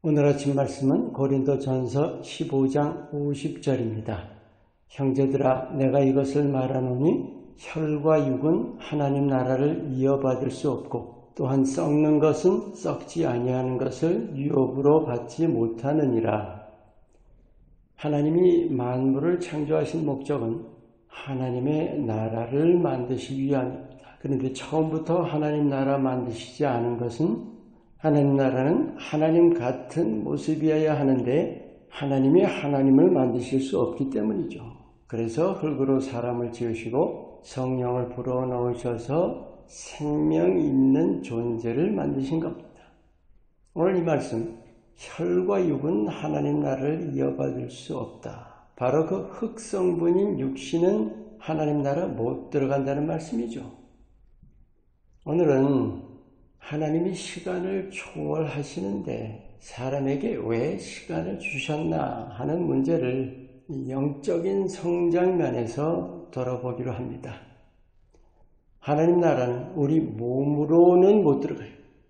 오늘 아침 말씀은 고린도전서 15장 50절입니다. 형제들아, 내가 이것을 말하노니 혈과 육은 하나님 나라를 이어받을 수 없고 또한 썩는 것은 썩지 아니하는 것을 유업으로 받지 못하느니라. 하나님이 만물을 창조하신 목적은 하나님의 나라를 만드시기 위함입니다. 그런데 처음부터 하나님 나라 만드시지 않은 것은 하나님 나라는 하나님 같은 모습이어야 하는데 하나님이 하나님을 만드실 수 없기 때문이죠. 그래서 흙으로 사람을 지으시고 성령을 불어넣으셔서 생명 있는 존재를 만드신 겁니다. 오늘 이 말씀, 혈과 육은 하나님 나라를 이어받을 수 없다. 바로 그 흙성분인 육신은 하나님 나라 못 들어간다는 말씀이죠. 오늘은 하나님이 시간을 초월하시는데 사람에게 왜 시간을 주셨나 하는 문제를 영적인 성장면에서 돌아보기로 합니다. 하나님 나라는 우리 몸으로는 못 들어가요.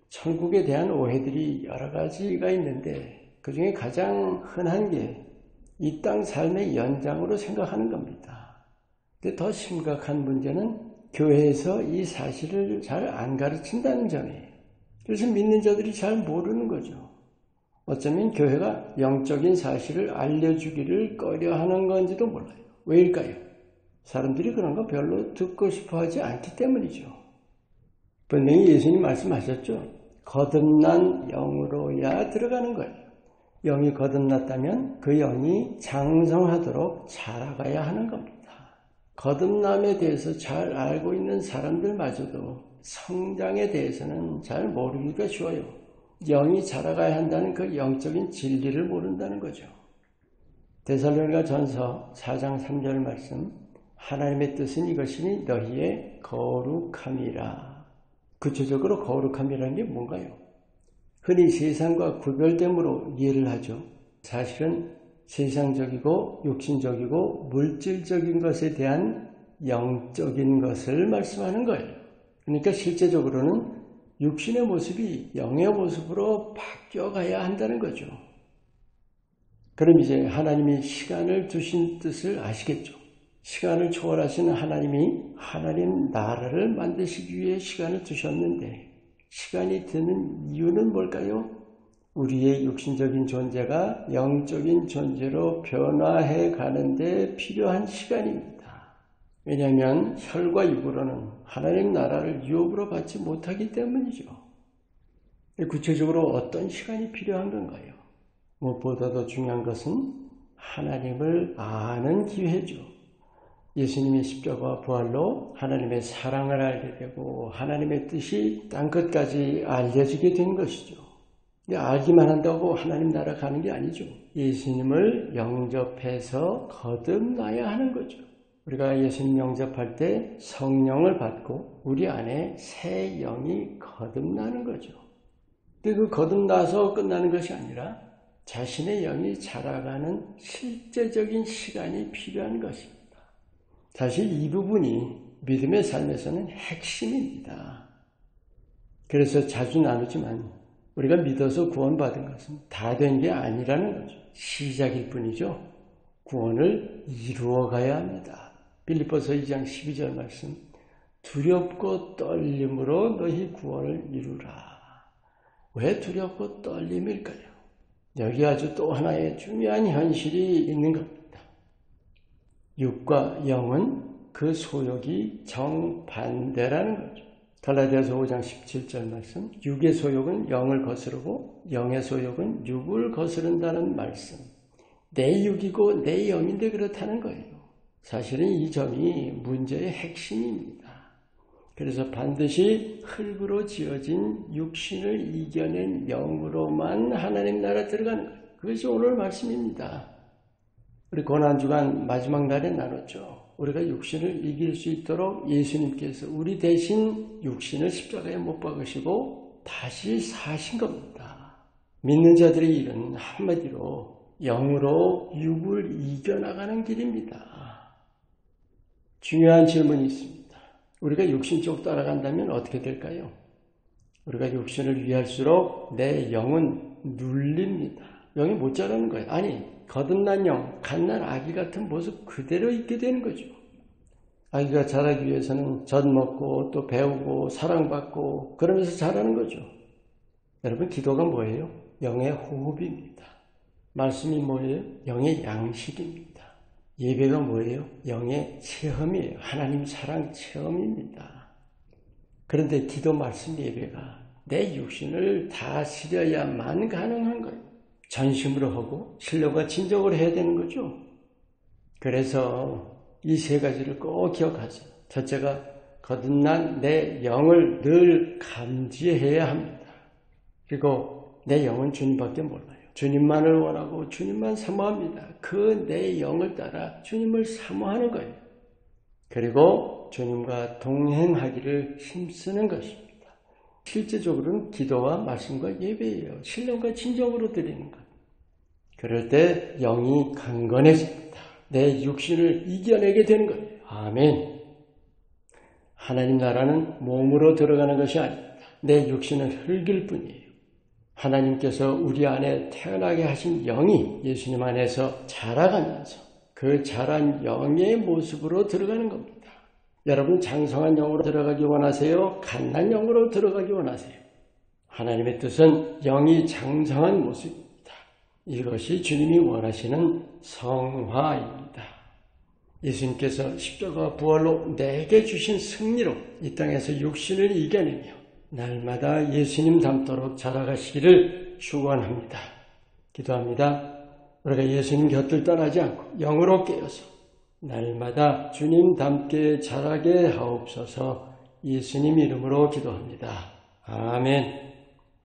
천국에 대한 오해들이 여러 가지가 있는데 그 중에 가장 흔한 게 이 땅 삶의 연장으로 생각하는 겁니다. 근데 더 심각한 문제는 교회에서 이 사실을 잘 안 가르친다는 점이에요. 그래서 믿는 자들이 잘 모르는 거죠. 어쩌면 교회가 영적인 사실을 알려주기를 꺼려하는 건지도 몰라요. 왜일까요? 사람들이 그런 거 별로 듣고 싶어 하지 않기 때문이죠. 분명히 예수님 말씀하셨죠. 거듭난 영으로야 들어가는 거예요. 영이 거듭났다면 그 영이 장성하도록 자라가야 하는 겁니다. 거듭남에 대해서 잘 알고 있는 사람들마저도 성장에 대해서는 잘 모르기가 쉬워요. 영이 자라가야 한다는 그 영적인 진리를 모른다는 거죠. 데살로니가 전서 4장 3절 말씀, 하나님의 뜻은 이것이니 너희의 거룩함이라. 구체적으로 거룩함이라는 게 뭔가요? 흔히 세상과 구별됨으로 이해를 하죠. 사실은 세상적이고 육신적이고 물질적인 것에 대한 영적인 것을 말씀하는 거예요. 그러니까 실제적으로는 육신의 모습이 영의 모습으로 바뀌어가야 한다는 거죠. 그럼 이제 하나님이 시간을 두신 뜻을 아시겠죠? 시간을 초월하시는 하나님이 하나님 나라를 만드시기 위해 시간을 두셨는데 시간이 드는 이유는 뭘까요? 우리의 육신적인 존재가 영적인 존재로 변화해 가는데 필요한 시간입니다. 왜냐하면 혈과 육으로는 하나님 나라를 유업으로 받지 못하기 때문이죠. 구체적으로 어떤 시간이 필요한 건가요? 무엇보다도 중요한 것은 하나님을 아는 기회죠. 예수님의 십자가와 부활로 하나님의 사랑을 알게 되고 하나님의 뜻이 땅끝까지 알려지게 된 것이죠. 알기만 한다고 하나님 나라 가는 게 아니죠. 예수님을 영접해서 거듭나야 하는 거죠. 우리가 예수님 영접할 때 성령을 받고 우리 안에 새 영이 거듭나는 거죠. 근데 그 거듭나서 끝나는 것이 아니라 자신의 영이 자라가는 실제적인 시간이 필요한 것입니다. 사실 이 부분이 믿음의 삶에서는 핵심입니다. 그래서 자주 나누지만 우리가 믿어서 구원받은 것은 다 된 게 아니라는 거죠. 시작일 뿐이죠. 구원을 이루어가야 합니다. 빌립보서 2장 12절 말씀, 두렵고 떨림으로 너희 구원을 이루라. 왜 두렵고 떨림일까요? 여기 아주 또 하나의 중요한 현실이 있는 겁니다. 육과 영은 그 소욕이 정반대라는 거죠. 갈라디아서 5장 17절 말씀, 육의 소욕은 영을 거스르고 영의 소욕은 육을 거스른다는 말씀. 내 육이고 내 영인데 그렇다는 거예요. 사실은 이 점이 문제의 핵심입니다. 그래서 반드시 흙으로 지어진 육신을 이겨낸 영으로만 하나님 나라 들어가는 거예요. 그것이 오늘 말씀입니다. 우리 고난주간 마지막 날에 나눴죠. 우리가 육신을 이길 수 있도록 예수님께서 우리 대신 육신을 십자가에 못 박으시고 다시 사신 겁니다. 믿는 자들의 일은 한마디로 영으로 육을 이겨나가는 길입니다. 중요한 질문이 있습니다. 우리가 육신 쪽 따라간다면 어떻게 될까요? 우리가 육신을 위할수록 내 영은 눌립니다. 영이 못 자라는 거예요. 아니, 거듭난 영, 갓난 아기 같은 모습 그대로 있게 되는 거죠. 아기가 자라기 위해서는 젖 먹고 또 배우고 사랑받고 그러면서 자라는 거죠. 여러분, 기도가 뭐예요? 영의 호흡입니다. 말씀이 뭐예요? 영의 양식입니다. 예배가 뭐예요? 영의 체험이에요. 하나님 사랑 체험입니다. 그런데 기도, 말씀, 예배가 내 육신을 다스려야만 가능한 거예요. 전심으로 하고 신령과 진정으로 해야 되는 거죠. 그래서 이 세 가지를 꼭 기억하세요. 첫째가 거듭난 내 영을 늘 감지해야 합니다. 그리고 내 영은 주님밖에 몰라요. 주님만을 원하고 주님만 사모합니다. 그 내 영을 따라 주님을 사모하는 거예요. 그리고 주님과 동행하기를 힘쓰는 것입니다. 실제적으로는 기도와 말씀과 예배예요. 신령과 진정으로 드리는 것. 그럴 때 영이 강건해집니다. 내 육신을 이겨내게 되는 거예요. 아멘. 하나님 나라는 몸으로 들어가는 것이 아닙니다. 내 육신은 흙일 뿐이에요. 하나님께서 우리 안에 태어나게 하신 영이 예수님 안에서 자라가면서 그 자란 영의 모습으로 들어가는 겁니다. 여러분, 장성한 영으로 들어가기 원하세요? 갓난 영으로 들어가기 원하세요? 하나님의 뜻은 영이 장성한 모습입니다. 이것이 주님이 원하시는 성화입니다. 예수님께서 십자가 부활로 내게 주신 승리로 이 땅에서 육신을 이겨내며 날마다 예수님 닮도록 자라가시기를 축원합니다. 기도합니다. 우리가 예수님 곁을 떠나지 않고 영으로 깨어서 날마다 주님 닮게 자라게 하옵소서. 예수님 이름으로 기도합니다. 아멘.